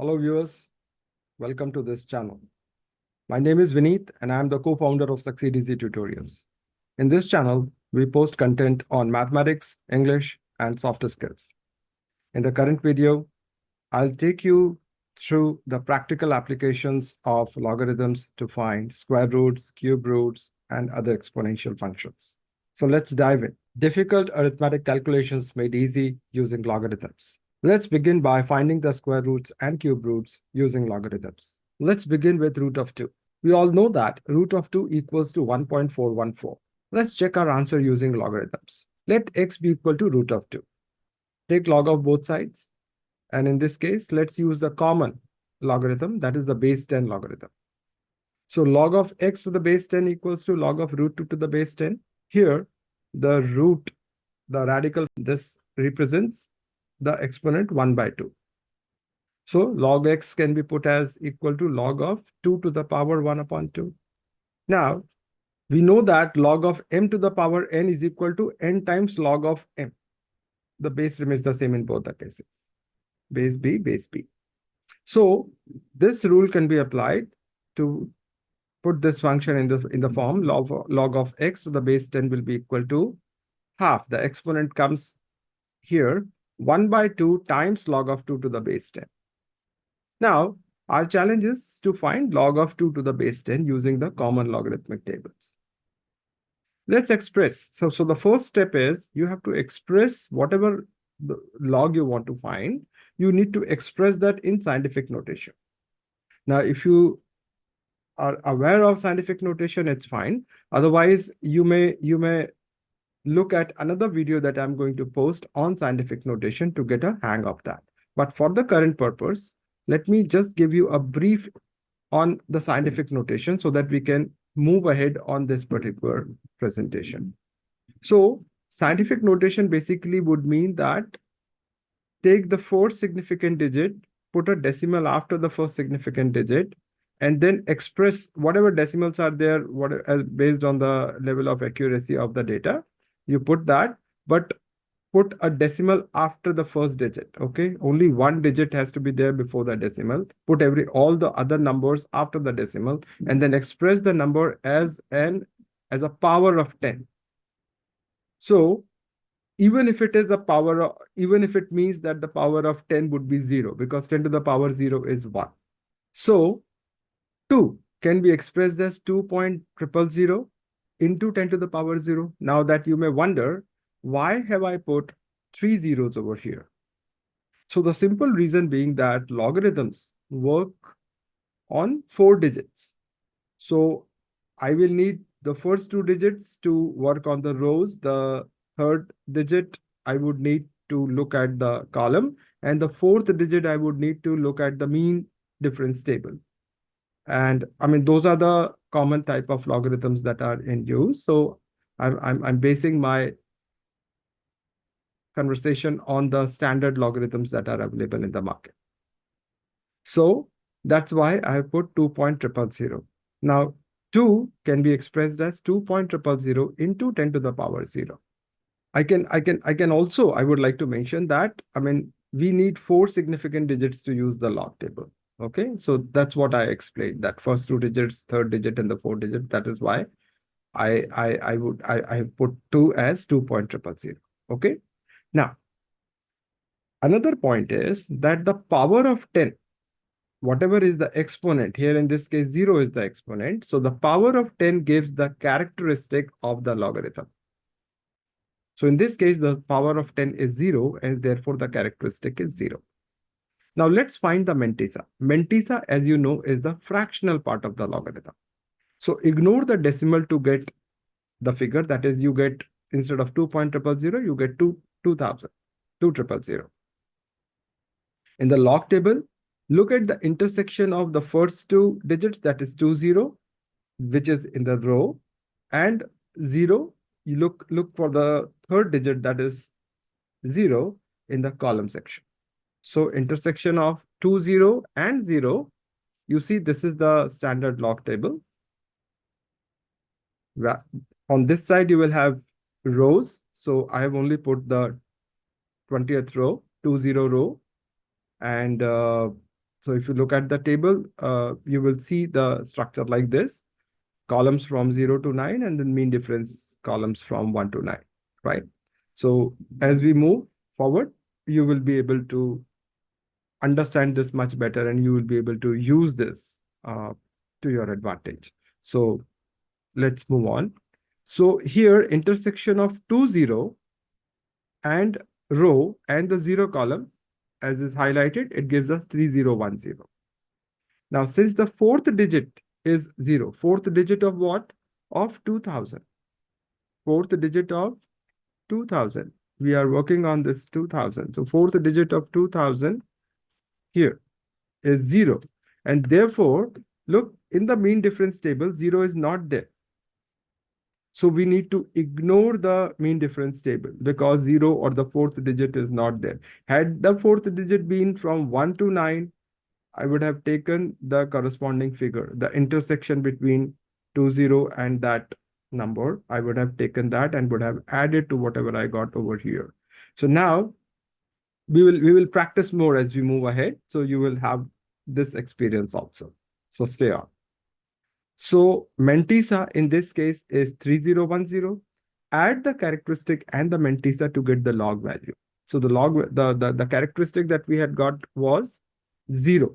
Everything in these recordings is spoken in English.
Hello viewers, welcome to this channel. My name is Vineet and I am the co-founder of Succeed Easy Tutorials. In this channel, we post content on mathematics, English, and soft skills. In the current video, I'll take you through the practical applications of logarithms to find square roots, cube roots, and other exponential functions. So let's dive in. Difficult arithmetic calculations made easy using logarithms. Let's begin by finding the square roots and cube roots using logarithms. Let's begin with root of 2. We all know that root of 2 equals to 1.414. Let's check our answer using logarithms. Let x be equal to root of 2. Take log of both sides. And in this case, let's use the common logarithm, that is the base 10 logarithm. So log of x to the base 10 equals to log of root 2 to the base 10. Here, the root, the radical, this represents the exponent 1 by 2. So log x can be put as equal to log of 2 to the power 1 upon 2. Now, we know that log of m to the power n is equal to n times log of m. The base remains the same in both the cases. Base b, base b. So this rule can be applied to put this function in the form log of x to the base 10 will be equal to half. The exponent comes here 1 by 2 times log of 2 to the base 10. Now, our challenge is to find log of 2 to the base 10 using the common logarithmic tables. Let's express. So the first step is you have to express whatever the log you want to find. You need to express that in scientific notation. Now, if you are aware of scientific notation, it's fine. Otherwise, you may look at another video that I'm going to post on scientific notation to get a hang of that. But for the current purpose, let me just give you a brief on the scientific notation so that we can move ahead on this particular presentation. So scientific notation basically would mean that take the first significant digit, put a decimal after the first significant digit, and then express whatever decimals are there based on the level of accuracy of the data. You put that, but put a decimal after the first digit, okay? Only one digit has to be there before the decimal. Put all the other numbers after the decimal, and then express the number as a power of 10. So even if it is a power, even if it means that the power of 10 would be 0, because 10 to the power 0 is 1. So 2 can be expressed as 2.000 into 10 to the power 0. Now that you may wonder, why have I put 3 zeros over here? So the simple reason being that logarithms work on 4 digits. So I will need the first 2 digits to work on the rows. The third digit, I would need to look at the column. And the fourth digit, I would need to look at the mean difference table. And I mean, those are the common type of logarithms that are in use. So I'm basing my conversation on the standard logarithms that are available in the market. So that's why I have put 2.000. Now, 2 can be expressed as 2.000 into 10 to the power 0. I would like to mention that, I mean, we need 4 significant digits to use the log table. Okay, so that's what I explained, that first 2 digits, third digit, and the fourth digit. That is why I have put 2 as 2.000. Okay, now another point is that the power of 10, whatever is the exponent here, in this case 0 is the exponent. So the power of 10 gives the characteristic of the logarithm. So in this case, the power of 10 is 0, and therefore the characteristic is 0. Now let's find the mantissa. Mantissa, as you know, is the fractional part of the logarithm. So ignore the decimal to get the figure. That is, you get, instead of 2.000, you get 2,000. In the log table, look at the intersection of the first 2 digits, that is 20, which is in the row, and 0. You look for the third digit, that is 0, in the column section. So intersection of 20 and 0, you see this is the standard log table. On this side, you will have rows. So I have only put the 20th row, 20 row, and So if you look at the table, you will see the structure like this: columns from 0 to 9, and then mean difference columns from 1 to 9, right? So as we move forward, you will be able to understand this much better, and you will be able to use this to your advantage. So let's move on. So here, intersection of 2 0 and row and the 0 column, as is highlighted, it gives us 3010. Now, since the fourth digit is 0, fourth digit of what? Of 2000. Fourth digit of 2000. We are working on this 2000. So fourth digit of 2000 here is 0. And therefore, look, in the mean difference table, 0 is not there. So we need to ignore the mean difference table because 0 or the fourth digit is not there. Had the fourth digit been from 1 to 9, I would have taken the corresponding figure, the intersection between 20 and that number. I would have taken that and would have added to whatever I got over here. So now we will practice more as we move ahead. So you will have this experience also. So stay on. So Mantissa in this case is 3010. Add the characteristic and the Mantissa to get the log value. So the log, the characteristic that we had got was 0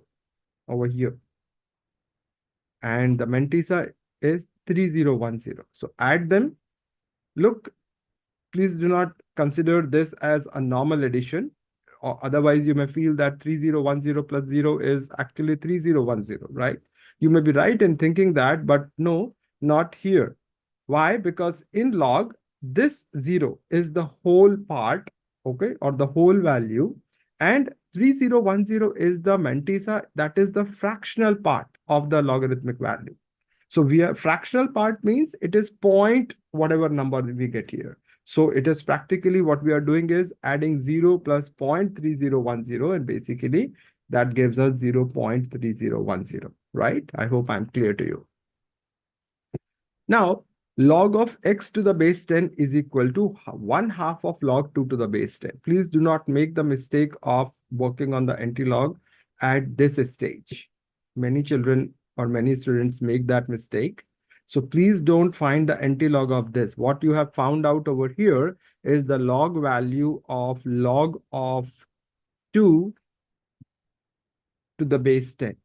over here. And the Mantissa is 3010. So add them. Look, please do not consider this as a normal addition. Or otherwise, you may feel that 3010 plus 0 is actually 3010, right? You may be right in thinking that, but no, not here. Why? Because in log, this 0 is the whole part, okay, or the whole value. And 3010 is the Mantissa, that is the fractional part of the logarithmic value. So we have fractional part means it is point whatever number we get here. So it is practically what we are doing is adding 0 plus 0.3010, and basically that gives us 0.3010, right? I hope I'm clear to you. Now, log of x to the base 10 is equal to 1/2 of log 2 to the base 10. Please do not make the mistake of working on the anti-log at this stage. Many children or many students make that mistake. So please don't find the anti-log of this. What you have found out over here is the log value of log of 2 to the base 10.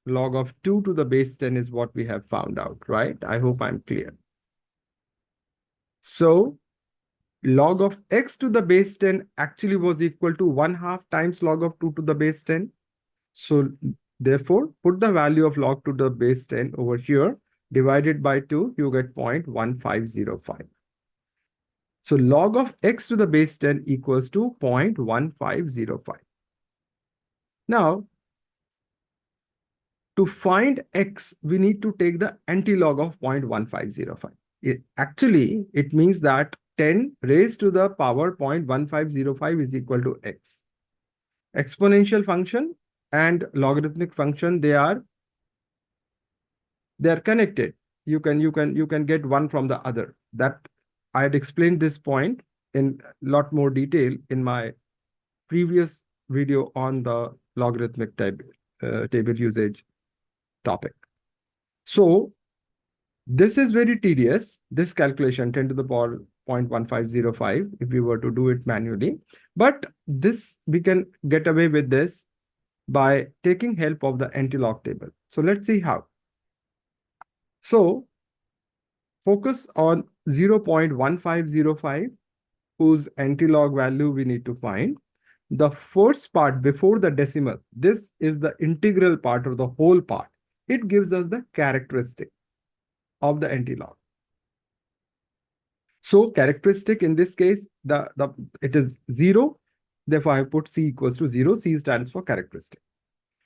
Log of 2 to the base 10 is what we have found out, right? I hope I'm clear. So log of x to the base 10 actually was equal to 1/2 times log of 2 to the base 10. So therefore, put the value of log to the base 10 over here, divided by 2, you get 0.1505. So log of x to the base 10 equals to 0.1505. Now, to find x, we need to take the anti-log of 0.1505. Actually, it means that 10 raised to the power 0.1505 is equal to x. Exponential function and logarithmic function, they are connected. You can get one from the other. That I had explained this point in a lot more detail in my previous video on the logarithmic table usage topic. So this is very tedious, this calculation 10 to the power 0.1505 if we were to do it manually. But this, we can get away with this by taking help of the anti-log table. So let's see how. So focus on 0.1505, whose anti-log value we need to find. The first part before the decimal, this is the integral part or the whole part. It gives us the characteristic of the anti-log. So characteristic in this case, it is 0. Therefore, I put C equals to 0. C stands for characteristic.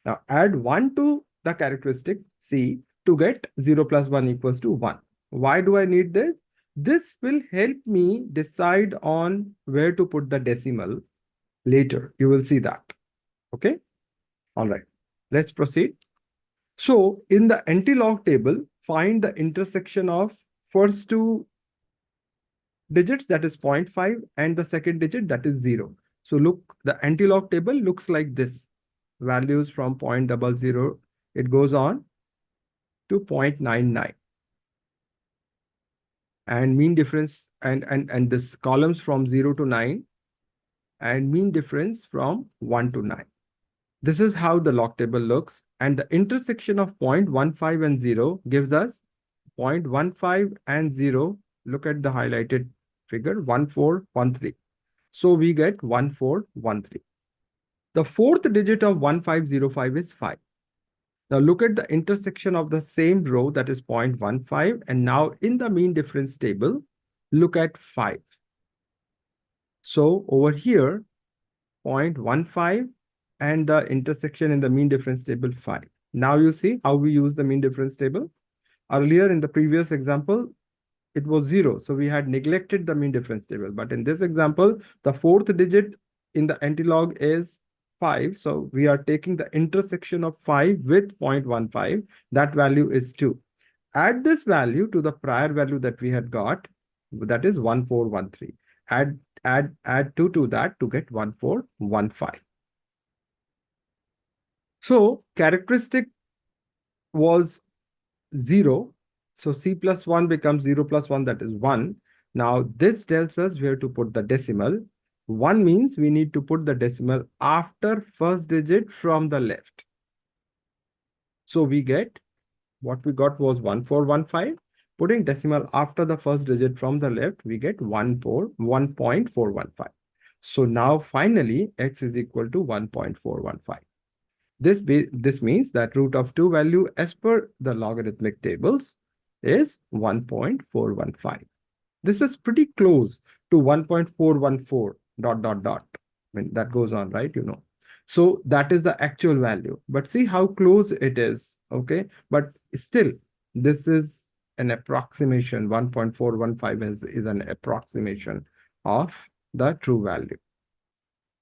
Now add 1 to the characteristic C to get 0 plus 1 equals to 1. Why do I need this? This will help me decide on where to put the decimal later. You will see that. Okay. All right. Let's proceed. So in the anti-log table, find the intersection of first two digits, that is 0.5, and the second digit, that is 0. So look, the anti-log table looks like this, values from 0.00, it goes on to 0.99. And mean difference and this columns from 0 to 9 and mean difference from 1 to 9. This is how the log table looks, and the intersection of 0.15 and 0 gives us 0.15 and 0. Look at the highlighted figure, 1413. So we get 1413. The fourth digit of 1505 is 5. Now look at the intersection of the same row, that is 0.15, and now in the mean difference table, look at 5. So over here, 0.15 and the intersection in the mean difference table 5. Now you see how we use the mean difference table. Earlier in the previous example, it was 0. So we had neglected the mean difference table. But in this example, the fourth digit in the antilog is 5. So we are taking the intersection of 5 with 0.15. That value is 2. Add this value to the prior value that we had got, that is 1413. Add 2 to that to get 1415. So characteristic was 0. So C plus 1 becomes 0 plus 1, that is 1. Now this tells us where to put the decimal. 1 means we need to put the decimal after first digit from the left. So we get, what we got was 1415. Putting decimal after the first digit from the left, we get 1.415. So now finally, x is equal to 1.415. This means that root of 2 value as per the logarithmic tables is 1.415. This is pretty close to 1.414 ... I mean, that goes on, right? So that is the actual value, but see how close it is. Okay, but still this is an approximation. 1.415 is an approximation of the true value.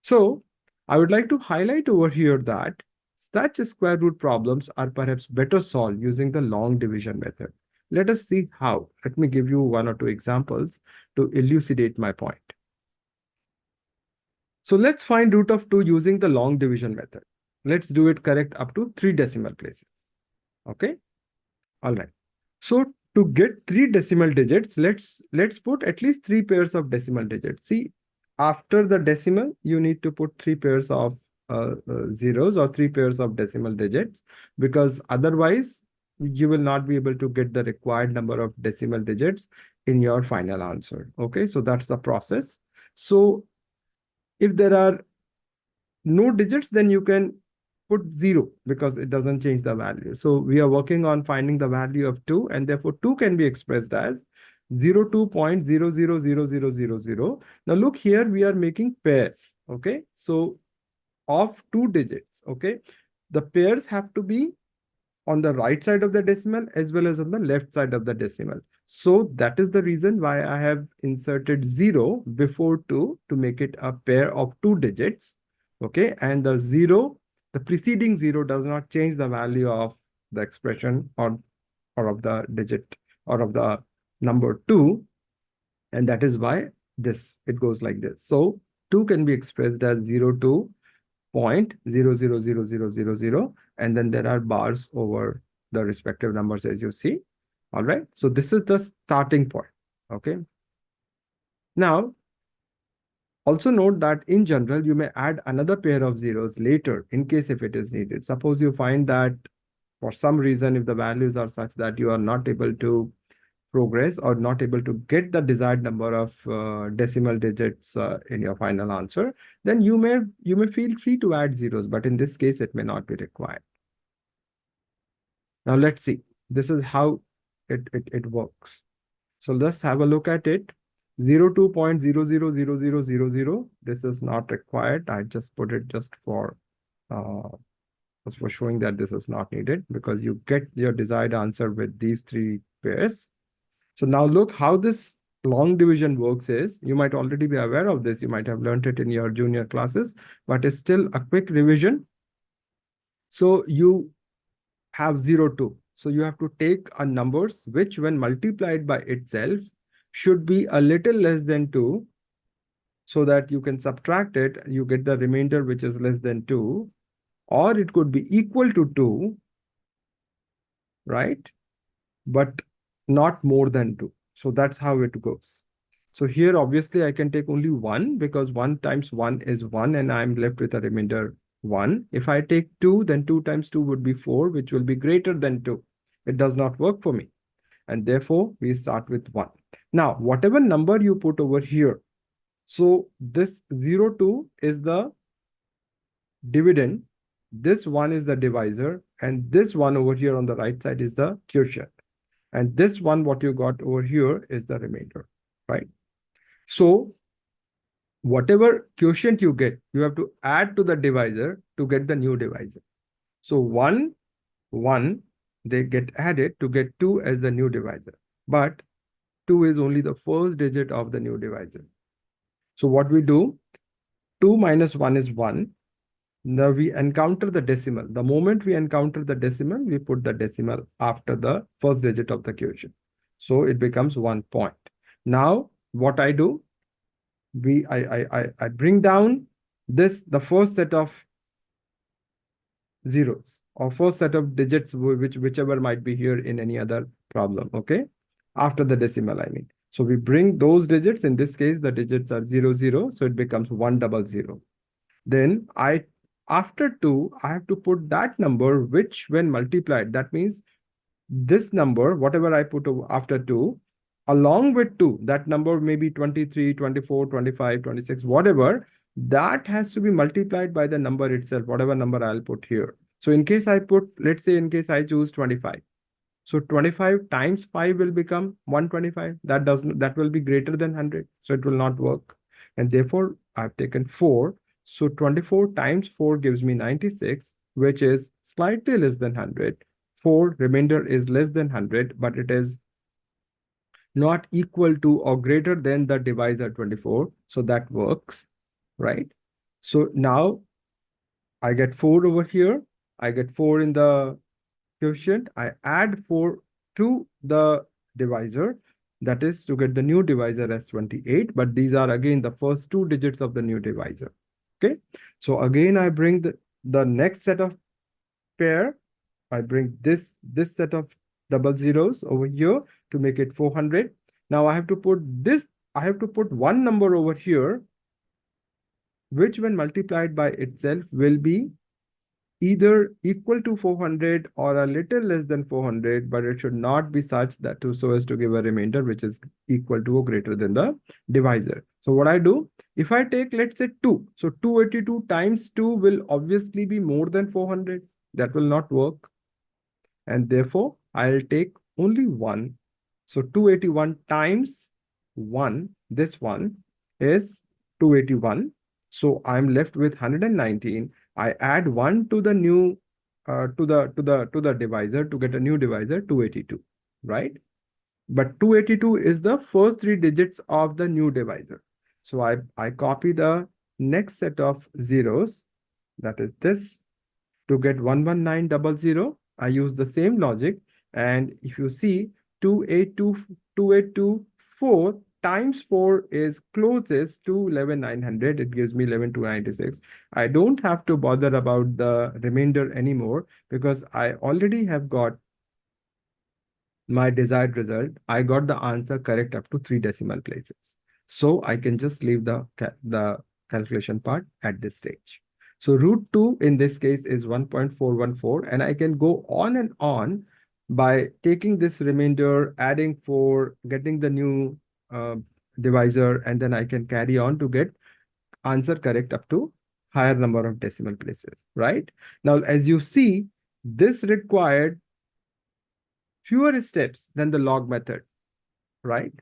So I would like to highlight over here that such square root problems are perhaps better solved using the long division method. Let us see how. Let me give you 1 or 2 examples to elucidate my point. So let's find root of 2 using the long division method. Let's do it correct up to 3 decimal places. Okay. All right. So to get 3 decimal digits, let's put at least 3 pairs of decimal digits. See, after the decimal, you need to put 3 pairs of zeros or 3 pairs of decimal digits, because otherwise you will not be able to get the required number of decimal digits in your final answer. Okay, so that's the process. So if there are no digits, then you can put 0 because it doesn't change the value. So we are working on finding the value of 2, and therefore 2 can be expressed as 02.000000. Now look here, we are making pairs. Okay, so of 2 digits. Okay, the pairs have to be on the right side of the decimal as well as on the left side of the decimal. So that is the reason why I have inserted 0 before 2 to make it a pair of 2 digits. Okay, and the preceding 0 does not change the value of the expression or of the digit or of the number 2. And that is why it goes like this. So 2 can be expressed as 0.000000, and then there are bars over the respective numbers, as you see. All right, so this is the starting point. Okay, now also note that in general you may add another pair of zeros later in case if it is needed. Suppose you find that for some reason, if the values are such that you are not able to progress or not able to get the desired number of decimal digits in your final answer, then you may feel free to add zeros, but in this case it may not be required. Now let's see. This is how it works. So let's have a look at it. 02.000000. This is not required. I just put it just for showing that this is not needed, because you get your desired answer with these 3 pairs. So now look how this long division works is, you might already be aware of this. You might have learned it in your junior classes, but it's still a quick revision. So you have 0, 2. So you have to take a numbers which when multiplied by itself should be a little less than 2, so that you can subtract it. You get the remainder which is less than 2. or it could be equal to 2, right? But not more than 2. So that's how it goes. So here, obviously, I can take only 1 because 1 times 1 is 1 and I'm left with a remainder 1. If I take 2, then 2 times 2 would be 4, which will be greater than 2. It does not work for me. And therefore, we start with 1. Now, whatever number you put over here, so this 0, 2 is the dividend, this 1 is the divisor, and this 1 over here on the right side is the quotient. And this one, what you got over here is the remainder, right? So whatever quotient you get, you have to add to the divisor to get the new divisor. So 1, 1, they get added to get 2 as the new divisor. But 2 is only the first digit of the new divisor. So what we do, 2 minus 1 is 1. Now we encounter the decimal. The moment we encounter the decimal, we put the decimal after the first digit of the quotient. So it becomes 1 point. Now what I do, I bring down this, the first set of zeros or first set of digits, whichever might be here in any other problem, okay? After the decimal, I mean. So we bring those digits. In this case, the digits are 0, 0. So it becomes 100. Then after 2, I have to put that number which when multiplied, that means this number, whatever I put after 2, along with 2, that number may be 23, 24, 25, 26, whatever, that has to be multiplied by the number itself, whatever number I'll put here. So in case I put, let's say in case I choose 25. So 25 times 5 will become 125. That will be greater than 100. So it will not work. And therefore, I've taken 4. So 24 times 4 gives me 96, which is slightly less than 100. 4 remainder is less than 100, but it is not equal to or greater than the divisor 24. So that works, right? So now I get 4 over here. I get 4 in the quotient. I add 4 to the divisor. That is to get the new divisor as 28. But these are again the first 2 digits of the new divisor. Okay. So again, I bring the next set of pair. I bring this set of double zeros over here to make it 400. Now I have to put this, I have to put one number over here, which when multiplied by itself will be either equal to 400 or a little less than 400, but it should not be such that so as to give a remainder which is equal to or greater than the divisor. So what I do, if I take, let's say 2, so 282 times 2 will obviously be more than 400. That will not work. And therefore, I'll take only 1. So 281 times 1, this one is 281. So I'm left with 119. I add 1 to the new to the divisor to get a new divisor, 282, right? But 282 is the first 3 digits of the new divisor. So I copy the next set of zeros, that is this, to get 11900. I use the same logic, and if you see 2824 times 4 is closest to 11900. It gives me 11296. I don't have to bother about the remainder anymore because I already have got my desired result. I got the answer correct up to 3 decimal places. So I can just leave the calculation part at this stage. So root 2 in this case is 1.414, and I can go on and on by taking this remainder, adding 4, getting the new divisor, and then I can carry on to get answer correct up to higher number of decimal places, right? Now, as you see, this required fewer steps than the log method, right?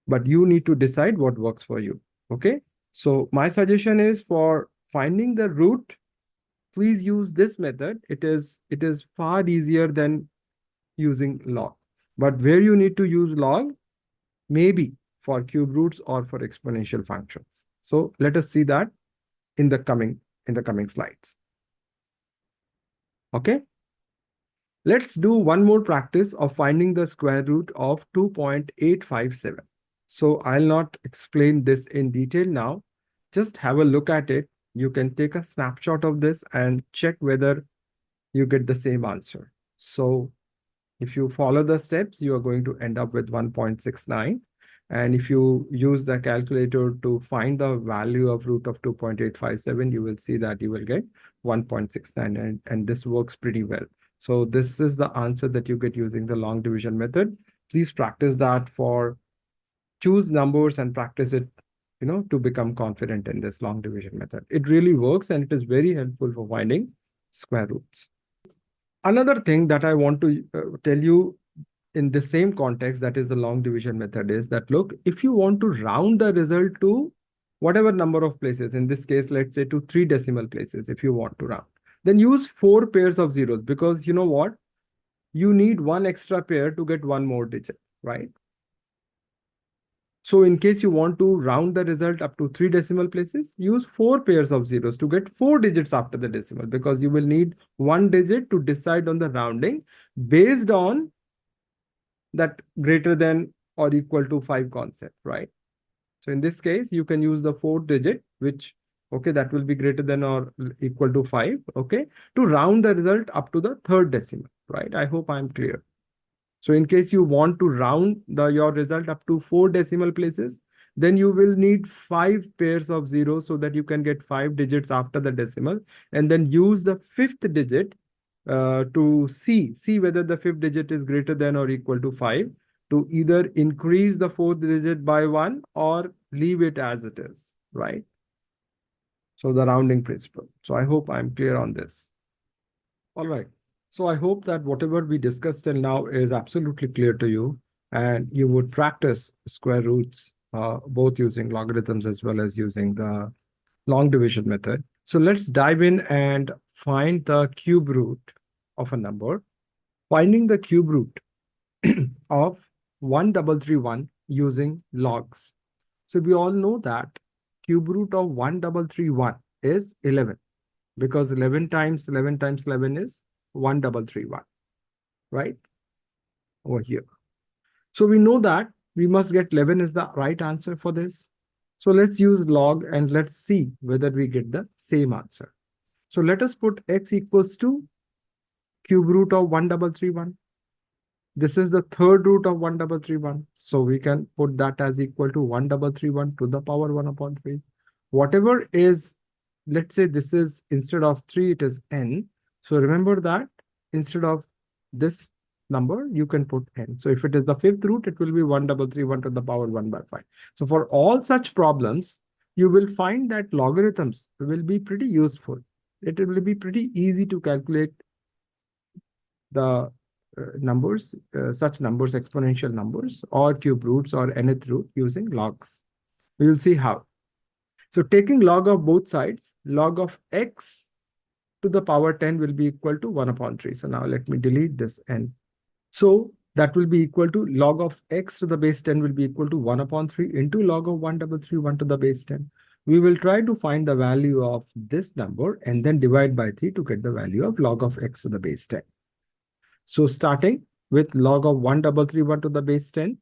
But you need to decide what works for you, okay? So my suggestion is for finding the root, please use this method. It is far easier than using log. But where you need to use log, maybe for cube roots or for exponential functions. So let us see that in the coming slides. Okay. Let's do one more practice of finding the square root of 2.857. So I'll not explain this in detail now. Just have a look at it. you can take a snapshot of this and check whether you get the same answer. So if you follow the steps, you are going to end up with 1.69. And if you use the calculator to find the value of root of 2.857, you will see that you will get 1.69, and this works pretty well. So this is the answer that you get using the long division method. Please practice that for choose numbers and practice it, to become confident in this long division method. It really works and it is very helpful for finding square roots. Another thing that I want to tell you in the same context, that is the long division method, is that, look, if you want to round the result to whatever number of places, in this case, let's say to 3 decimal places, if you want to round, then use 4 pairs of zeros, because you know what? You need one extra pair to get one more digit, right? So in case you want to round the result up to 3 decimal places, use 4 pairs of zeros to get 4 digits after the decimal, because you will need one digit to decide on the rounding based on that greater than or equal to 5 concept, right? So in this case, you can use the 4th digit, which, okay, that will be greater than or equal to 5, okay, to round the result up to the 3rd decimal, right? I hope I'm clear. So in case you want to round your result up to 4 decimal places, then you will need 5 pairs of zeros so that you can get 5 digits after the decimal, and then use the 5th digit to see whether the 5th digit is greater than or equal to 5, to either increase the 4th digit by 1 or leave it as it is, right? So the rounding principle. So I hope I'm clear on this. All right. So I hope that whatever we discussed till now is absolutely clear to you, and you would practice square roots both using logarithms as well as using the long division method. So let's dive in and find the cube root of a number. Finding the cube root of 1331 using logs. So we all know that cube root of 1331 is 11, because 11 times 11 times 11 is 1331, right? Over here. So we know that we must get 11 is the right answer for this. So let's use log and let's see whether we get the same answer. So let us put x equals to cube root of 1331. This is the 3rd root of 1331. So we can put that as equal to 1331 to the power 1 upon 3. Whatever is, let's say this is, instead of 3, it is n. So remember that instead of this number, you can put n. So if it is the 5th root, it will be 1331 to the power 1 by 5. So for all such problems, you will find that logarithms will be pretty useful. It will be pretty easy to calculate the numbers, such numbers, exponential numbers, or cube roots, or nth root using logs. We will see how. So taking log of both sides, log of x to the power 10 will be equal to 1 upon 3. So now let me delete this n. So that will be equal to log of x to the base 10 will be equal to 1 upon 3 into log of 1331 to the base 10. We will try to find the value of this number and then divide by 3 to get the value of log of x to the base 10. So starting with log of 1331 to the base 10,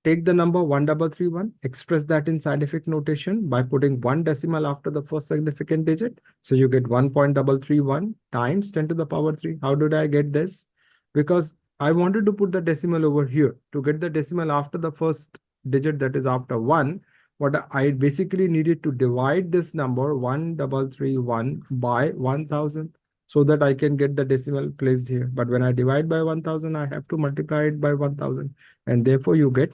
take the number 1331, express that in scientific notation by putting 1 decimal after the first significant digit. So you get 1.331 times 10 to the power 3. How did I get this? Because I wanted to put the decimal over here. To get the decimal after the first digit, that is after 1, what I basically needed to divide this number 1331 by 1000, so that I can get the decimal placed here. But when I divide by 1000, I have to multiply it by 1000. And therefore you get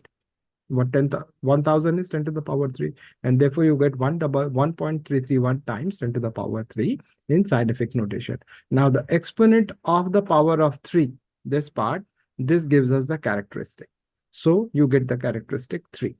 1000 is 10 to the power 3. And therefore you get 1.331 times 10 to the power 3 in scientific notation. Now the exponent of the power of 3, this part, this gives us the characteristic. So you get the characteristic 3.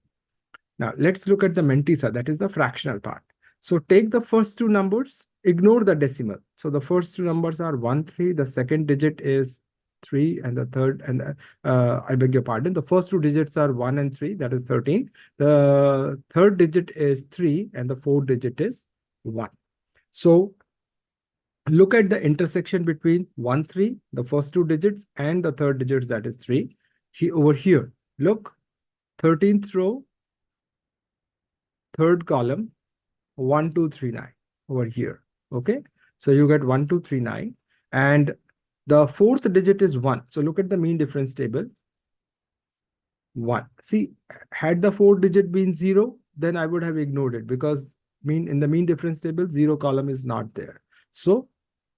Now let's look at the mantissa, that is the fractional part. So take the first two numbers, ignore the decimal. So the first two numbers are 1, 3. The second digit is 3, and the third, and I beg your pardon, the first two digits are 1 and 3, that is 13. The third digit is 3, and the fourth digit is 1. So look at the intersection between 1, 3, the first two digits, and the third digits, that is 3. Over here, look, 13th row, third column, 1, 2, 3, 9. over here. Okay, so you get 1239, and the fourth digit is 1. So look at the mean difference table. 1. See, had the fourth digit been 0, then I would have ignored it, because in the mean difference table, 0 column is not there. So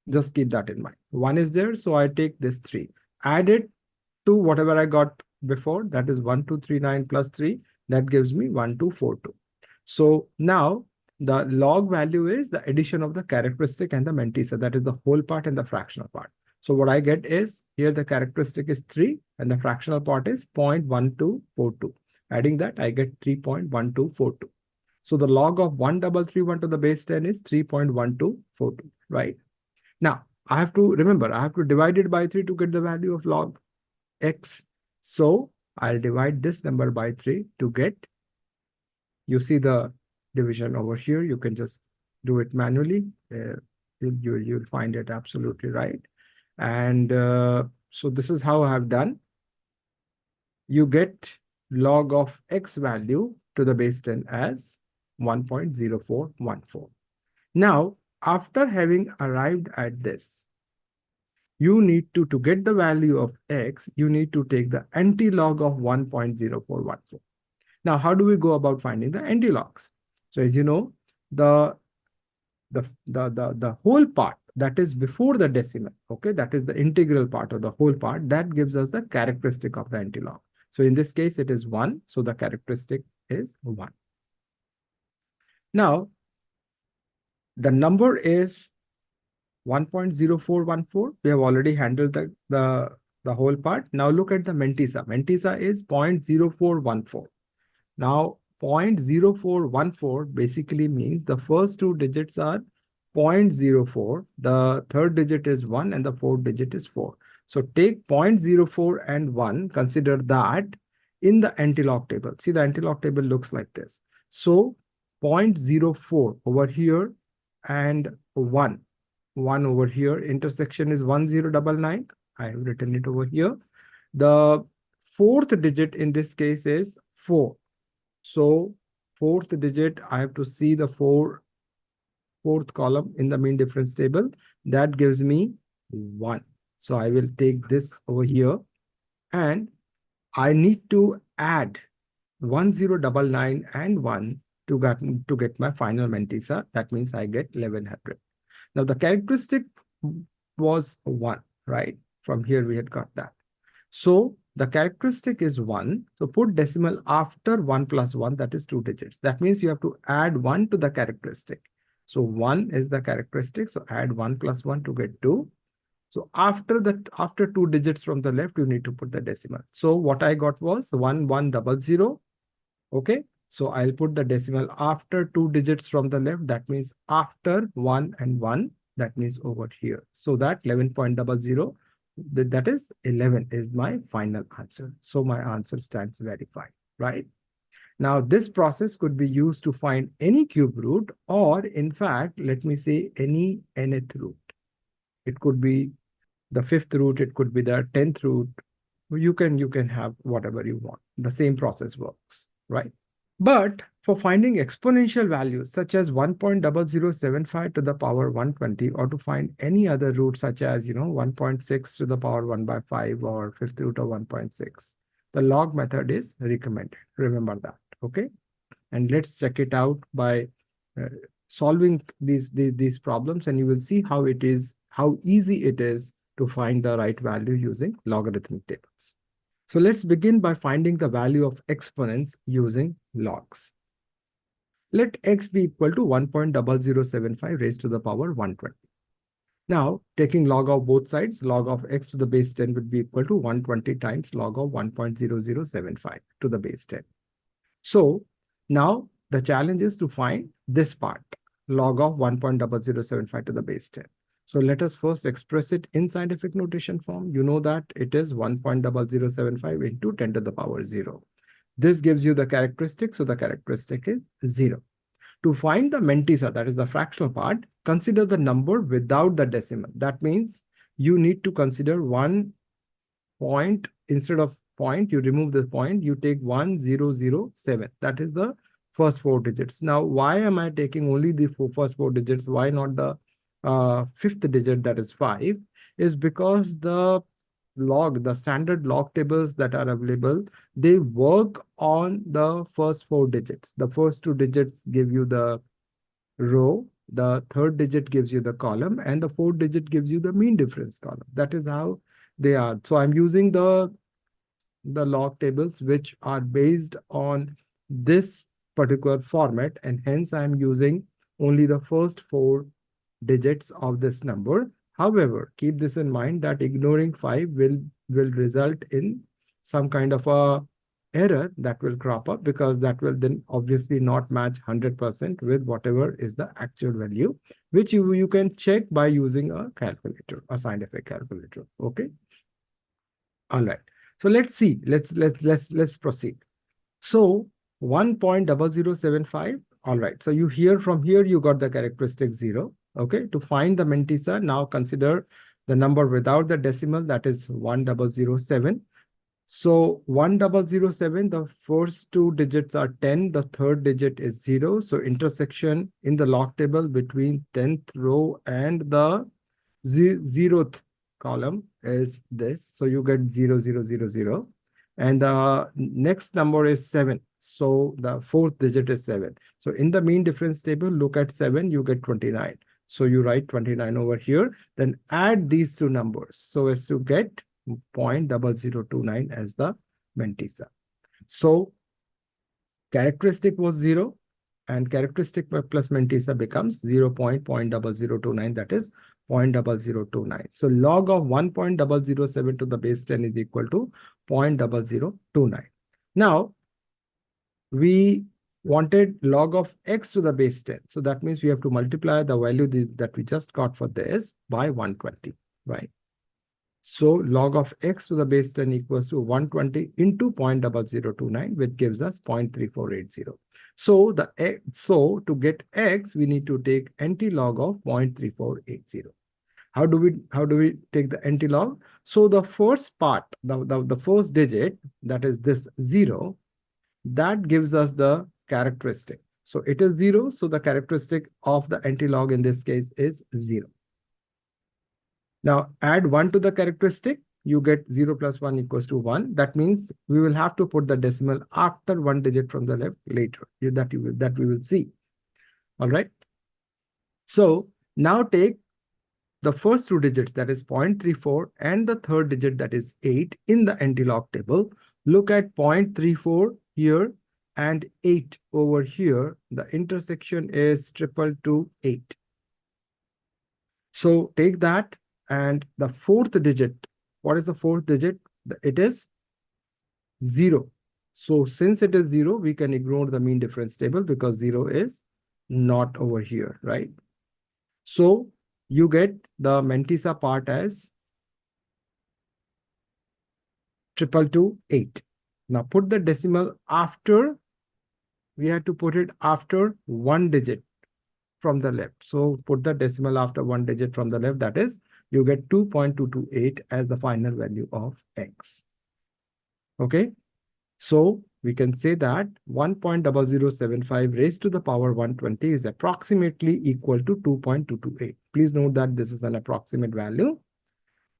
just keep that in mind. 1 is there, so I take this 3. Add it to whatever I got before, that is 1239 plus 3. That gives me 1242. So now the log value is the addition of the characteristic and the mantissa, that is the whole part and the fractional part. So what I get is, here the characteristic is 3 and the fractional part is 0.1242. Adding that, I get 3.1242. So the log of 1331 to the base 10 is 3.1242, right? Now, I have to remember, I have to divide it by 3 to get the value of log x. So I'll divide this number by 3 to get, you see the division over here. You can just do it manually. You'll find it absolutely right. And so this is how I have done. You get log of x value to the base 10 as 1.0414. Now, after having arrived at this, you need to get the value of x, you need to take the anti-log of 1.0414. Now, how do we go about finding the anti-logs? So as you know, the whole part that is before the decimal, okay, that is the integral part of the whole part, that gives us the characteristic of the anti-log. So in this case, it is 1. So the characteristic is 1. Now, the number is 1.0414. We have already handled the whole part. Now look at the mantissa. Mantissa is 0.0414. Now 0.0414 basically means the first two digits are 0.04, the third digit is 1, and the fourth digit is 4. So take 0.04 and 1, consider that in the anti-log table. See, the anti-log table looks like this. So 0.04 over here and 1 over here. Intersection is 1099. I have written it over here. The fourth digit in this case is 4. So fourth digit, I have to see the fourth column in the mean difference table. That gives me 1. So I will take this over here, and I need to add 1099 and 1 to get my final mantissa. That means I get 1100. Now the characteristic was 1, right? From here we had got that. So the characteristic is 1. So put decimal after 1 plus 1, that is 2 digits. That means you have to add 1 to the characteristic. So 1 is the characteristic. So add 1 plus 1 to get 2. So after 2 digits from the left, you need to put the decimal. So what I got was 1100. Okay. So I'll put the decimal after 2 digits from the left. That means after 1 and 1. That means over here. So that 11.00. That is 11 is my final answer. So my answer stands verified, right? Now this process could be used to find any cube root, or in fact, let me say any nth root. It could be the 5th root, it could be the 10th root. You can have whatever you want. The same process works, right? But for finding exponential values such as 1.0075 to the power 120, or to find any other root such as 1.6 to the power 1 by 5 or 5th root of 1.6, the log method is recommended. Remember that, okay? And let's check it out by solving these problems, and you will see how easy it is to find the right value using logarithmic tables. So let's begin by finding the value of exponents using logs. Let x be equal to 1.0075 raised to the power 120. Now, taking log of both sides, log of x to the base 10 would be equal to 120 times log of 1.0075 to the base 10. So now the challenge is to find this part, log of 1.0075 to the base 10. So let us first express it in scientific notation form. You know that it is 1.0075 into 10 to the power 0. This gives you the characteristic. So the characteristic is 0. To find the mantissa, that is the fractional part, consider the number without the decimal. That means you need to consider 1 point. Instead of point, you remove the point, you take 1007. That is the first four digits. Now, why am I taking only the first four digits? Why not the fifth digit, that is 5? Is because the standard log tables that are available, they work on the first four digits. The first two digits give you the row, the third digit gives you the column, and the fourth digit gives you the mean difference column. That is how they are. So I'm using the log tables which are based on this particular format, and hence I'm using only the first four digits of this number. However, keep this in mind that ignoring 5 will result in some kind of a error that will crop up, because that will then obviously not match 100% with whatever is the actual value, which you can check by using a calculator, a scientific calculator. Okay. All right. So let's see. Let's proceed. So 1.0075. All right. So you hear from here, you got the characteristic 0. Okay. To find the mantissa, now consider the number without the decimal, that is 1007. So 1007, the first two digits are 10, the third digit is 0. So intersection in the log table between 10th row and the 0th column is this. So you get 0, 0, 0, 0. And the next number is 7. So the fourth digit is 7. So in the mean difference table, look at 7, you get 29. So you write 29 over here, then add these two numbers so as to get 0.0029 as the mantissa. So characteristic was 0, and characteristic plus mantissa becomes 0.0029, that is 0.0029. So log of 1.007 to the base 10 is equal to 0.0029. Now, we wanted log of x to the base 10. So that means we have to multiply the value that we just got for this by 120, right? So log of x to the base 10 equals to 120 into 0.0029, which gives us 0.3480. So to get x, we need to take anti-log of 0.3480. How do we take the anti-log? So the first part, the first digit, that is this 0, that gives us the characteristic. So it is 0, so the characteristic of the anti-log in this case is 0. Now add 1 to the characteristic, you get 0 plus 1 equals to 1. That means we will have to put the decimal after one digit from the left later, that we will see. All right. So now take the first two digits, that is 0.34, and the third digit, that is 8, in the anti-log table. Look at 0.34 here and 8 over here. The intersection is 222, 8. So take that, and the fourth digit, what is the fourth digit? It is 0. So since it is 0, we can ignore the mean difference table because 0 is not over here, right? So you get the mantissa part as 222, 8. Now put the decimal after, we had to put it after one digit from the left. So put the decimal after one digit from the left, that is, you get 2.228 as the final value of x. Okay. So we can say that 1.0075 raised to the power 120 is approximately equal to 2.228. Please note that this is an approximate value.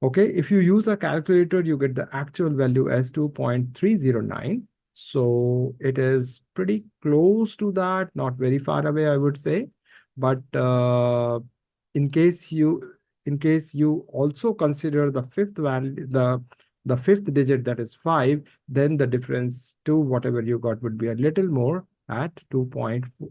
Okay, if you use a calculator, you get the actual value as 2.309. So it is pretty close to that, not very far away, I would say. But in case you also consider the fifth value, the fifth digit, that is 5, then the difference to whatever you got would be a little more at 2.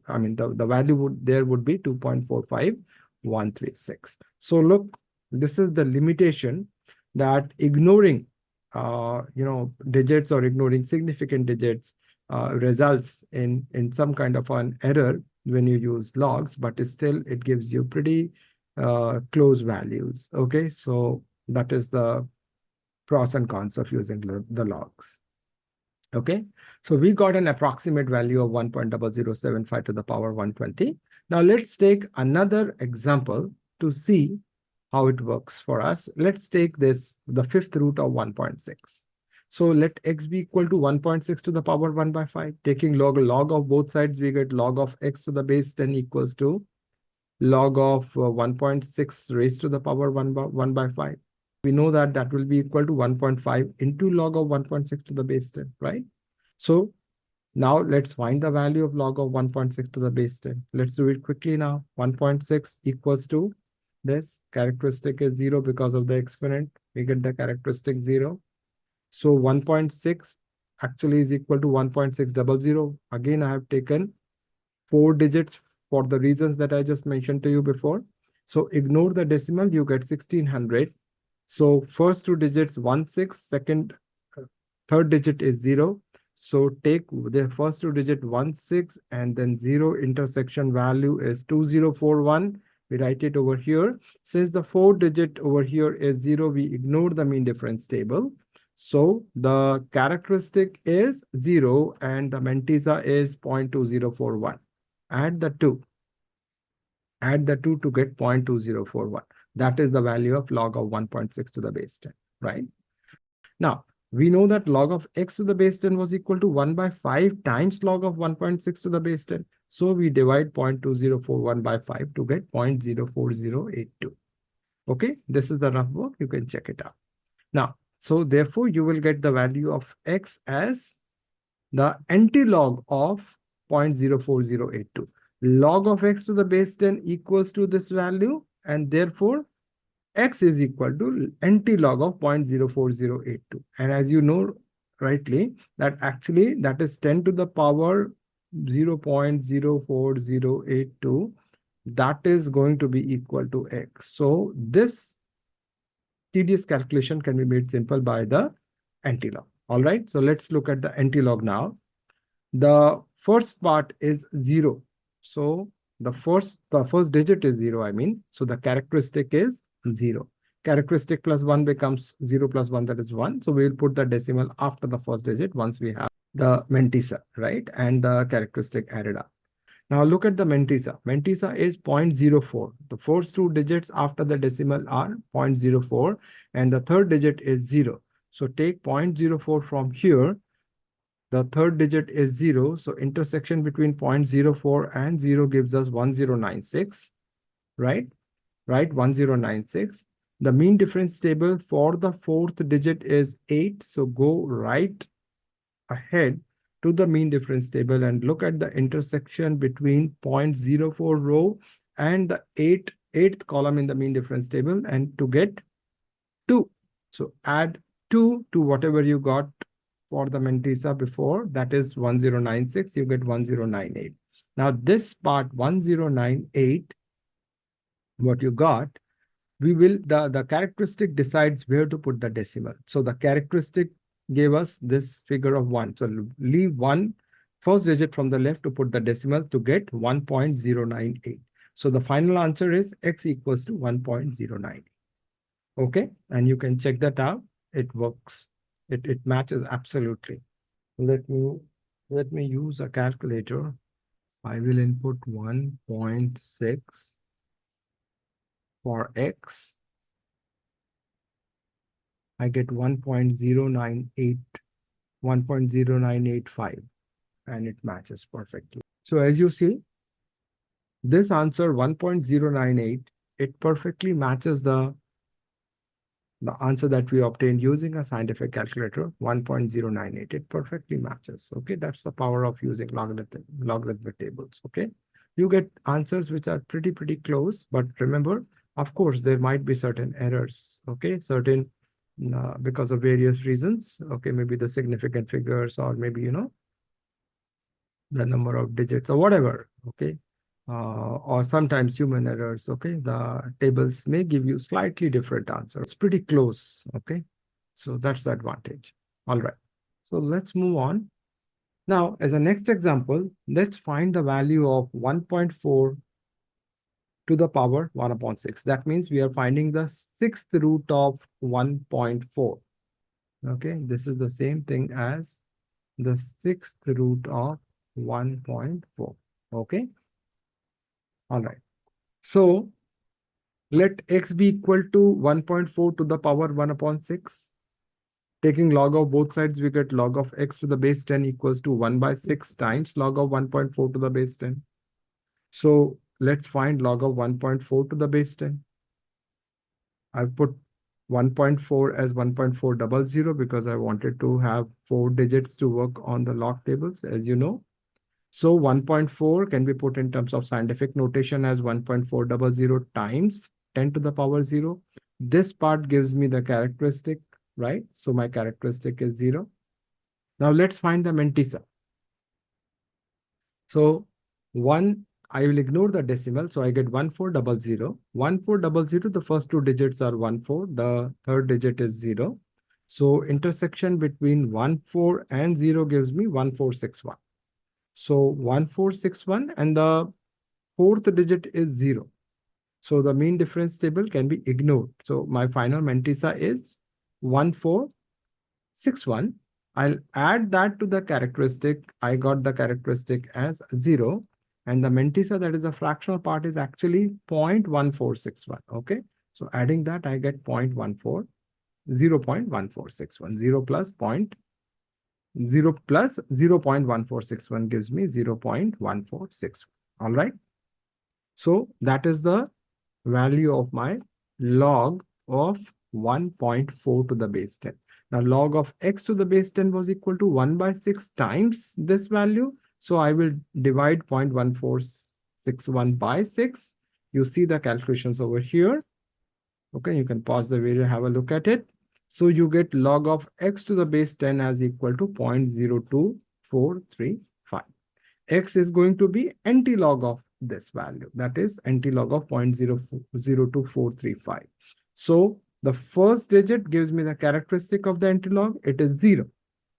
I mean, the value would be 2.45136. So look, this is the limitation that ignoring digits or ignoring significant digits results in some kind of an error when you use logs, but still it gives you pretty close values. Okay, so that is the pros and cons of using the logs. Okay, so we got an approximate value of 1.0075 to the power 120. Now let's take another example to see how it works for us. Let's take the fifth root of 1.6. So let x be equal to 1.6 to the power 1 by 5. Taking log of both sides, we get log of x to the base 10 equals to log of 1.6 raised to the power 1 by 5. We know that that will be equal to 1.5 into log of 1.6 to the base 10, right? So now let's find the value of log of 1.6 to the base 10. Let's do it quickly now. 1.6 equals to this. Characteristic is 0 because of the exponent. We get the characteristic 0. So 1.6 actually is equal to 1.600. Again, I have taken 4 digits for the reasons that I just mentioned to you before. So ignore the decimal, you get 1600. So first 2 digits 16, third digit is 0. So take the first 2 digit 16 and then 0 intersection value is 2041. We write it over here. Since the 4 digit over here is 0, we ignore the mean difference table. So the characteristic is 0 and the mantissa is 0.2041. Add the 2. Add the 2 to get 0.2041. That is the value of log of 1.6 to the base 10, right? Now, we know that log of x to the base 10 was equal to 1 by 5 times log of 1.6 to the base 10. So we divide 0.2041 by 5 to get 0.04082. Okay, this is the rough work. You can check it out. Now, so therefore, you will get the value of x as the anti-log of 0.04082. Log of x to the base 10 equals to this value, and therefore x is equal to anti-log of 0.04082. And as you know rightly, that actually that is 10 to the power 0.04082. That is going to be equal to x. So this tedious calculation can be made simple by the anti-log. All right, so let's look at the anti-log now. The first part is 0. So the first digit is 0, I mean. So the characteristic is 0. Characteristic plus 1 becomes 0 plus 1, that is 1. So we will put the decimal after the first digit once we have the mantissa, right? And the characteristic added up. Now look at the mantissa. Mantissa is 0.04. The first 2 digits after the decimal are 0.04 and the third digit is 0. So take 0.04 from here. The third digit is 0. So intersection between 0.04 and 0 gives us 1096, right? Right, 1096. The mean difference table for the fourth digit is 8. So go right ahead to the mean difference table and look at the intersection between 0.04 row and the eighth column in the mean difference table and to get 2. So add 2 to whatever you got for the mantissa before, that is 1096, you get 1098. Now this part 1098, what you got, we will, the characteristic decides where to put the decimal. So the characteristic gave us this figure of 1. So leave 1 first digit from the left to put the decimal to get 1.098. So the final answer is x equals to 1.09. Okay, and you can check that out. It works. It matches absolutely. Let me use a calculator. I will input 1.6 for x. I get 1.098, 1.0985, and it matches perfectly. So as you see, this answer 1.098, it perfectly matches the answer that we obtained using a scientific calculator, 1.098. It perfectly matches. Okay, that's the power of using logarithmic tables. Okay, you get answers which are pretty close, but remember, of course, there might be certain errors. Okay, certain because of various reasons. Okay, maybe the significant figures, or maybe the number of digits or whatever. Okay. Or sometimes human errors. Okay, the tables may give you slightly different answers. It's pretty close. Okay, so that's the advantage. All right, so let's move on. Now, as a next example, let's find the value of 1.4 to the power 1 upon 6. That means we are finding the sixth root of 1.4. Okay, this is the same thing as the sixth root of 1.4. Okay. All right. So let x be equal to 1.4 to the power 1 upon 6. Taking log of both sides, we get log of x to the base 10 equals to 1 by 6 times log of 1.4 to the base 10. So let's find log of 1.4 to the base 10. I've put 1.4 as 1.400 because I wanted to have 4 digits to work on the log tables, as you know. So 1.4 can be put in terms of scientific notation as 1.400 times 10 to the power 0. This part gives me the characteristic, right? So my characteristic is 0. Now let's find the mantissa. So 1, I will ignore the decimal. So I get 1400. 1400, the first 2 digits are 14. The third digit is 0. So intersection between 14 and 0 gives me 1461. So 1461 and the fourth digit is 0. So the mean difference table can be ignored. So my final mantissa is 1461. I'll add that to the characteristic. I got the characteristic as 0. And the mantissa, that is a fractional part, is actually 0.1461. Okay. So adding that, I get 0.14, 0.1461. 0 plus 0.1461 gives me 0.1461. All right. So that is the value of my log of 1.4 to the base 10. Now log of x to the base 10 was equal to 1 by 6 times this value. So I will divide 0.1461 by 6. You see the calculations over here. Okay, you can pause the video, have a look at it. So you get log of x to the base 10 as equal to 0.02435. X is going to be anti-log of this value. That is anti-log of 0.02435. So the first digit gives me the characteristic of the anti-log. It is 0.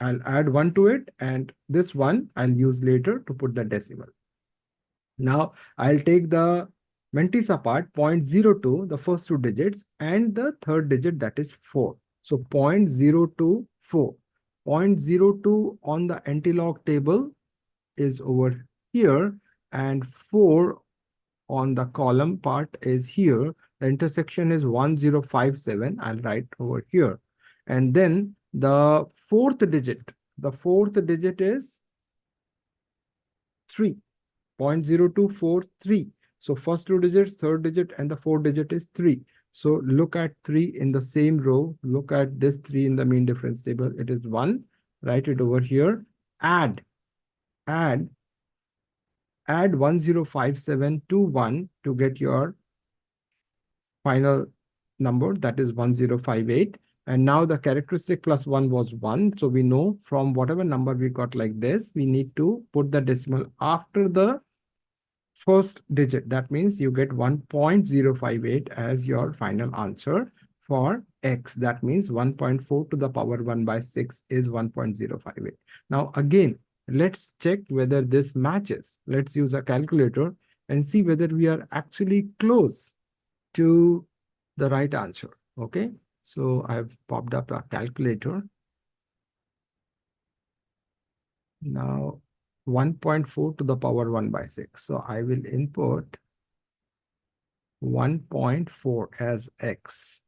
I'll add 1 to it, and this 1 I'll use later to put the decimal. Now I'll take the mantissa part, 0.02, the first 2 digits, and the third digit, that is 4. So 0.024. 0.02 on the anti-log table is over here, and 4 on the column part is here. The intersection is 1057. I'll write over here. And then the fourth digit is 3. 0.0243. So first 2 digits, third digit, and the fourth digit is 3. So look at 3 in the same row. Look at this 3 in the mean difference table. It is 1. Write it over here. Add 1057 to 1 to get your final number, that is 1058. And now the characteristic plus 1 was 1. So we know from whatever number we got like this, we need to put the decimal after the first digit. That means you get 1.058 as your final answer for x. That means 1.4 to the power 1 by 6 is 1.058. Now again, let's check whether this matches. Let's use a calculator and see whether we are actually close to the right answer. Okay, so I've popped up a calculator. Now 1.4 to the power 1 by 6. So I will input 1.4 as x.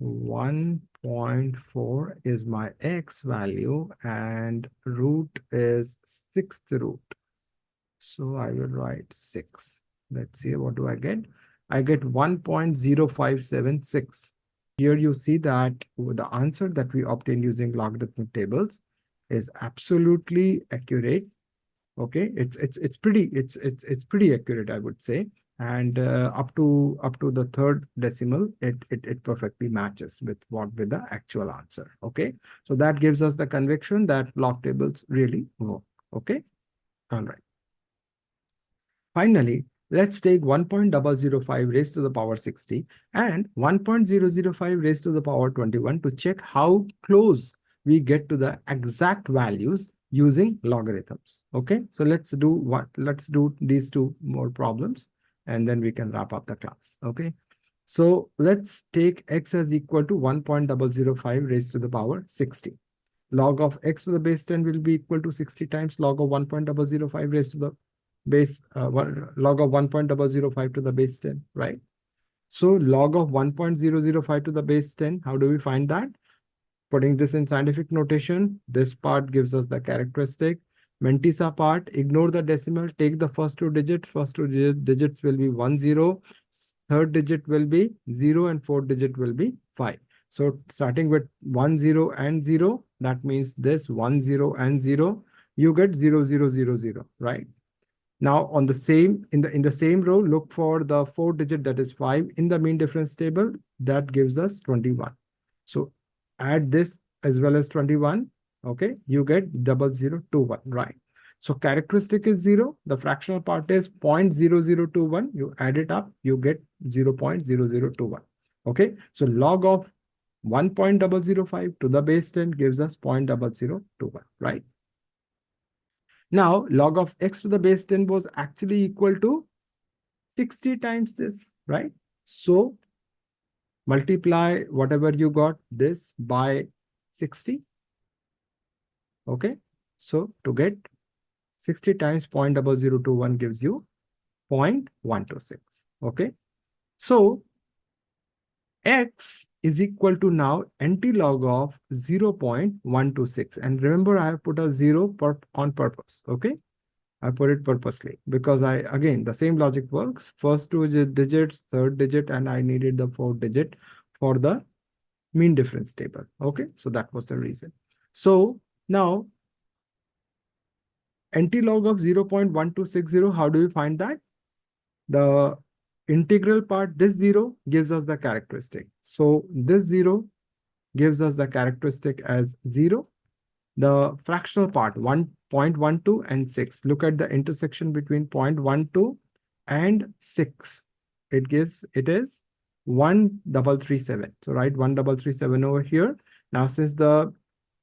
1.4 is my x value, and root is 6th root. So I will write 6. Let's see, what do I get? I get 1.0576. Here you see that the answer that we obtained using logarithmic tables is absolutely accurate. Okay, it's pretty accurate, I would say. And up to the third decimal, it perfectly matches with the actual answer. Okay, so that gives us the conviction that log tables really work. Okay, all right. Finally, let's take 1.005 raised to the power 60 and 1.005 raised to the power 21 to check how close we get to the exact values using logarithms. Okay, so let's do these 2 more problems, and then we can wrap up the class. Okay, so let's take x as equal to 1.005 raised to the power 60. Log of x to the base 10 will be equal to 60 times log of 1.005 raised to the base log of 1.005 to the base 10, right? So log of 1.005 to the base 10, how do we find that? Putting this in scientific notation, this part gives us the characteristic. Mantissa part, ignore the decimal, take the first two digits. First two digits will be 1, 0. Third digit will be 0 and fourth digit will be 5. So starting with 1, 0 and 0, that means this 1, 0 and 0, you get 0, 0, 0, 0, right? Now on the same, in the same row, look for the fourth digit, that is 5 in the mean difference table. That gives us 21. So add this as well as 21. Okay, you get 0021, right? So characteristic is 0. The fractional part is 0.0021. You add it up, you get 0.0021. Okay, so log of 1.005 to the base 10 gives us 0.0021, right? Now, log of x to the base 10 was actually equal to 60 times this, right? So multiply whatever you got this by 60. Okay. So to get 60 times 0.0021 gives you 0.126. Okay. So x is equal to now anti-log of 0.126. And remember, I have put a 0 on purpose. Okay. I put it purposely because again, the same logic works. First two digits, third digit, and I needed the fourth digit for the mean difference table. Okay, so that was the reason. So now, anti-log of 0.1260, how do we find that? The integral part, this 0 gives us the characteristic. So this 0 gives us the characteristic as 0. The fractional part, 1.12 and 6. Look at the intersection between 0.12 and 6. It is 1337. So write 1337 over here. Now, since the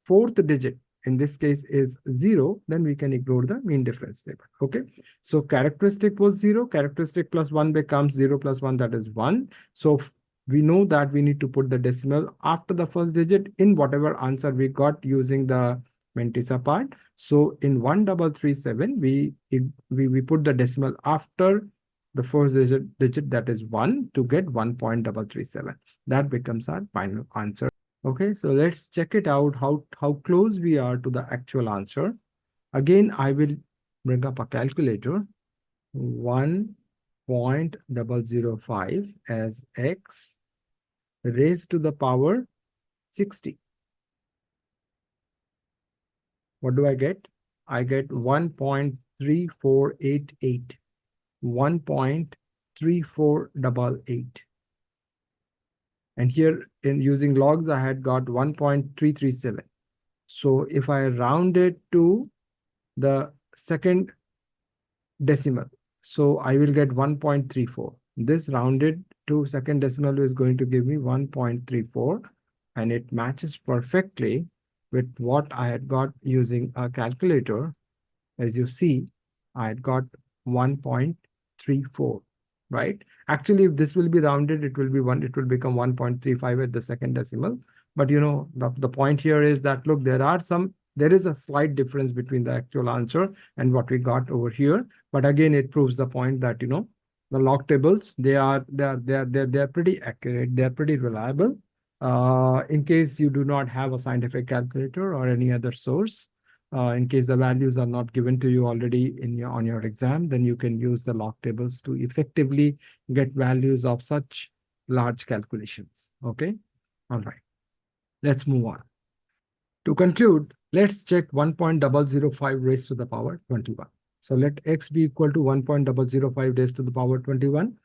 fourth digit in this case is 0, then we can ignore the mean difference table. Okay. So characteristic was 0. Characteristic plus 1 becomes 0 plus 1, that is 1. So we know that we need to put the decimal after the first digit in whatever answer we got using the Mantissa part. So in 1337, we put the decimal after the first digit, that is 1, to get 1.337. That becomes our final answer. Okay, so let's check it out, how close we are to the actual answer. Again, I will bring up a calculator. 1.005 as x raised to the power 60. What do I get? I get 1.3488. 1.3488. And here in using logs, I had got 1.337. So if I round it to the second decimal, so I will get 1.34. This rounded to second decimal is going to give me 1.34, and it matches perfectly with what I had got using a calculator. As you see, I had got 1.34, right? Actually, if this will be rounded, it will become 1.35 at the second decimal. But you know, the point here is that, look, there is a slight difference between the actual answer and what we got over here. But again, it proves the point that, you know, the log tables, they're pretty accurate, they're pretty reliable. In case you do not have a scientific calculator or any other source, in case the values are not given to you already on your exam, then you can use the log tables to effectively get values of such large calculations. Okay, all right, let's move on. To conclude, let's check 1.005 raised to the power 21. So let x be equal to 1.005 raised to the power 21.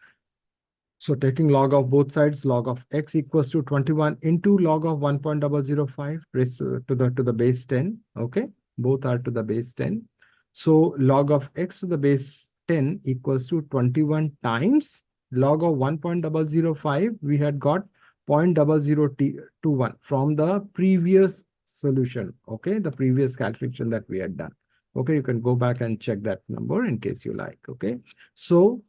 So taking log of both sides, log of x equals to 21 into log of 1.005 raised to the base 10. Okay, both are to the base 10. So log of x to the base 10 equals to 21 times log of 1.005. We had got 0.0021 from the previous solution. Okay, the previous calculation that we had done. Okay, you can go back and check that number in case you like. Okay, so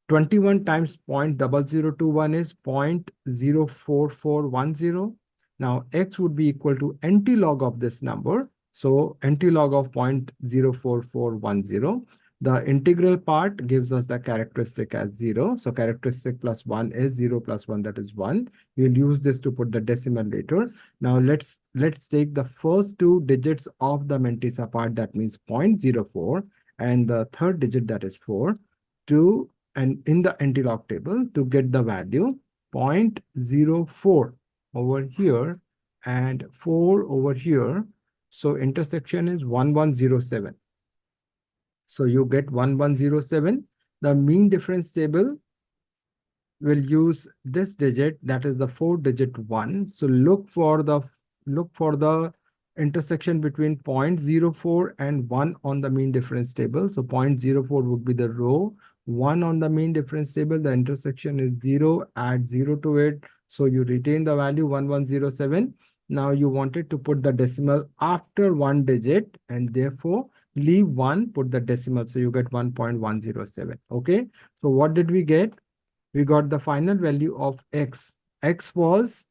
21 times 0.0021 is 0.04410. Now x would be equal to anti-log of this number. So anti-log of 0.04410. The integral part gives us the characteristic as 0. So characteristic plus 1 is 0 plus 1, that is 1. We'll use this to put the decimal later. Now let's take the first two digits of the Mantissa part, that means 0.04, and the third digit, that is 4, and in the anti-log table to get the value 0.04 over here and 4 over here. So intersection is 1107. So you get 1107. The mean difference table will use this digit, that is the 4-digit 1. So look for the intersection between 0.04 and 1 on the mean difference table. So 0.04 would be the row, 1 on the mean difference table, the intersection is 0, add 0 to it. So you retain the value 1107. Now you wanted to put the decimal after one digit, and therefore leave 1, put the decimal. So you get 1.107. Okay. So what did we get? We got the final value of x. X was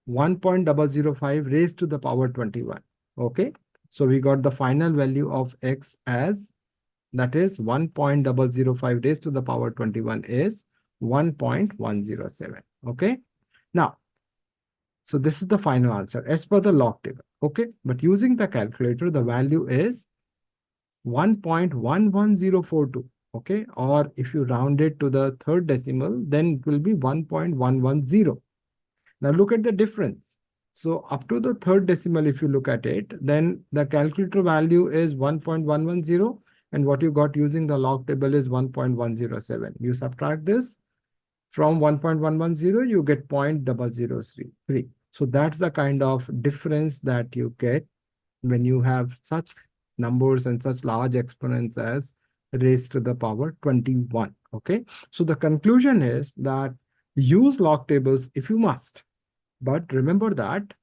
1.005 raised to the power 21. Okay. So we got the final value of x as, that is 1.005 raised to the power 21 is 1.107. Okay. Now, so this is the final answer as per the log table. Okay. But using the calculator, the value is 1.11042. Okay. Or if you round it to the third decimal, then it will be 1.110. Now look at the difference. So up to the third decimal, if you look at it, then the calculator value is 1.110, and what you got using the log table is 1.107. You subtract this from 1.110, you get 0.003. So that's the kind of difference that you get when you have such numbers and such large exponents as raised to the power 21. Okay. So the conclusion is that use log tables if you must. But remember that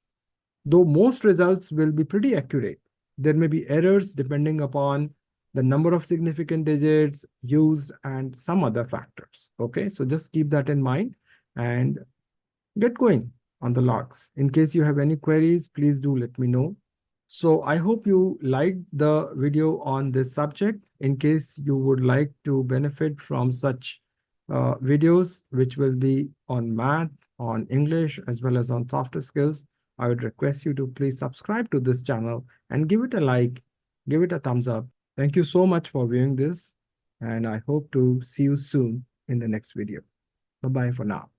though most results will be pretty accurate, there may be errors depending upon the number of significant digits used and some other factors. Okay, so just keep that in mind and get going on the logs. In case you have any queries, please do let me know. So I hope you liked the video on this subject. In case you would like to benefit from such videos, which will be on math, on English, as well as on softer skills, I would request you to please subscribe to this channel and give it a like, give it a thumbs up. Thank you so much for viewing this, and I hope to see you soon in the next video. Bye-bye for now.